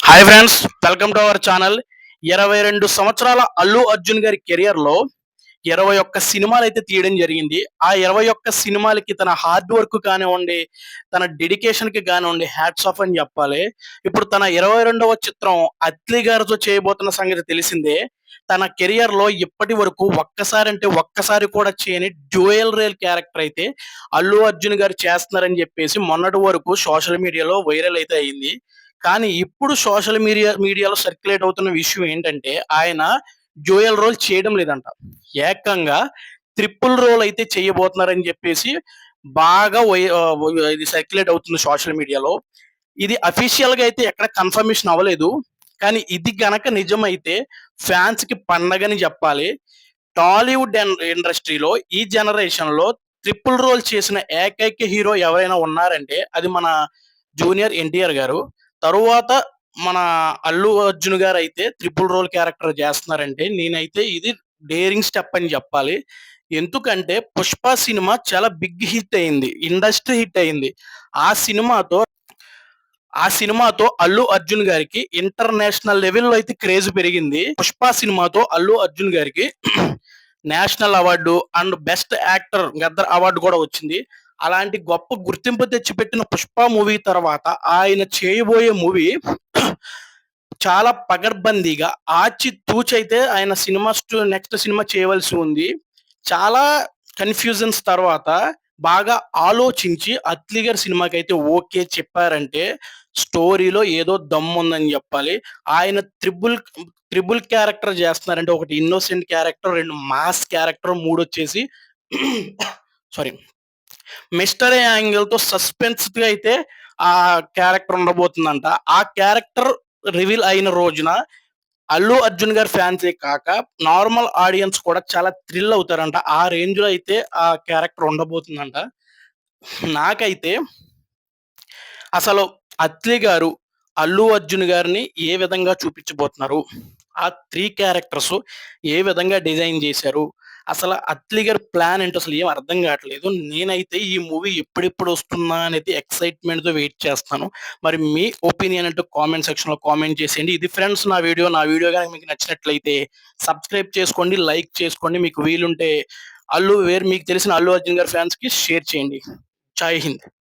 Hi friends, welcome to our channel. 22 సంవత్సరాల అల్లు అర్జున్ గారి కెరియర్లో 21 సినిమాలు అయితే తీయడం జరిగింది. ఆ 21 సినిమాలకి తన హార్డ్ వర్క్ కానివ్వండి, తన డెడికేషన్‌కి కానివ్వండి, హ్యాట్స్ ఆఫ్ అని చెప్పాలి. ఇప్పుడు తన 22వ చిత్రం 'అత్లీ' గారితో చేయబోతున్న సంగతి తెలిసిందే. తన కెరియర్‌లో ఇప్పటి వరకు ఒక్కసారి కూడా చేయని డ్యూయల్ రియల్ క్యారెక్టర్ అయితే అల్లు అర్జున్ గారు చేస్తున్నారని చెప్పేసి మొన్నటి వరకు సోషల్ మీడియాలో వైరల్ అయితే అయింది. కానీ ఇప్పుడు సోషల్ మీడియాలో సర్క్యులేట్ అవుతున్న విషయం ఏంటంటే, ఆయన డ్యూయల్ రోల్ చేయడం లేదంట. ఏకంగా ట్రిపుల్ రోల్ అయితే చేయబోతున్నారని చెప్పేసి బాగా ఇది సర్క్యులేట్ అవుతుంది సోషల్ మీడియాలో. ఇది అఫీషియల్‌గా అయితే ఎక్కడ కన్ఫర్మేషన్ అవ్వలేదు. కానీ ఇది గనక నిజమైతే ఫ్యాన్స్‌కి పండగని జెప్పాలి. టాలీవుడ్ ఇండస్ట్రీలో ఈ జనరేషన్‌లో ట్రిపుల్ రోల్ చేసిన ఏకైక హీరో ఎవరైనా ఉన్నారంటే అది మన జూనియర్ ఎన్టీఆర్ గారు. తరువాత మన అల్లు అర్జున్ గారైతే ట్రిపుల్ రోల్ క్యారెక్టర్ జేస్తున్నారంటే నేనైతే ఇది డేరింగ్ స్టెప్ అని జెప్పాలి. ఎందుకంటే 'పుష్ప' సినిమా చాలా బిగ్ హిట్ అయింది. ఇండస్ట్రీ హిట్ అయింది. ఆ సినిమాతో ఆ సినిమాతో అల్లు అర్జున్ గారికి ఇంటర్నేషనల్ లెవెల్‌లో అయితే క్రేజ్ పెరిగింది. 'పుష్ప' సినిమాతో అల్లు అర్జున్ గారికి national award and best actor Gaddar award కూడా వచ్చింది. అలాంటి గొప్ప గుర్తింపు తెచ్చిపెట్టిన 'పుష్ప' మూవీ తర్వాత ఆయన చేయబోయే మూవీ చాలా పకడ్బందీగా ఆచితూచి అయితే ఆయన నెక్స్ట్ సినిమా చేయవలసి ఉంది. చాలా కన్‌ఫ్యూజన్స్ తర్వాత బాగా ఆలోచించి 'అత్లీ' గారి సినిమాకైతే ఓకే చెప్పారంటే స్టోరీలో ఏదో దమ్ముందని జెప్పాలి. ఆయన త్రిబుల్ క్యారెక్టర్ జేస్తున్నారంటే ఒకటి ఇన్నోసెంట్ క్యారెక్టర్, 2 మాస్ క్యారెక్టర్, మూడొచ్చేసి సారీ మిస్టరీ యాంగిల్‌తో సస్పెన్స్‌గా అయితే ఆ క్యారెక్టర్ ఉండబోతుందంట. ఆ క్యారెక్టర్ రివీల్ అయిన రోజున అల్లు అర్జున్ గారి ఫ్యాన్సే కాక నార్మల్ ఆడియన్స్ కూడా చాలా థ్రిల్ అవుతారంట. ఆ రేంజ్‌లో అయితే ఆ క్యారెక్టర్ ఉండబోతుందంట. నాకైతే అసలు 'అత్లీ' గారు అల్లు అర్జున్ గారిని ఏ విధంగా చూపించబోతున్నారు? ఆ 3 క్యారెక్టర్స్ ఏ విధంగా డిజైన్ చేశారు? అసల 'అత్లీ' గారి ప్లాన్ ఏంటో అసలు ఏం అర్థం కావట్లేదు. నేనైతే ఈ మూవీ ఎప్పుడెప్పుడు వస్తుందా అనేది ఎక్సైట్‌మెంట్‌తో వెయిట్ చేస్తున్నాను. మరి మీ ఒపీనియన్ ఏంటో కామెంట్ సెక్షన్‌లో కామెంట్ చేసేయండి. ఇది ఫ్రెండ్స్ నా వీడియో గనక మీకు నచ్చినట్లయితే సబ్స్క్రైబ్ చేసుకోండి, లైక్ చేసుకోండి. మీకు వీలుంటే మీకు తెలిసిన అల్లు అర్జున్ గారి ఫ్యాన్స్‌కి షేర్ చేయండి. జై హింద్.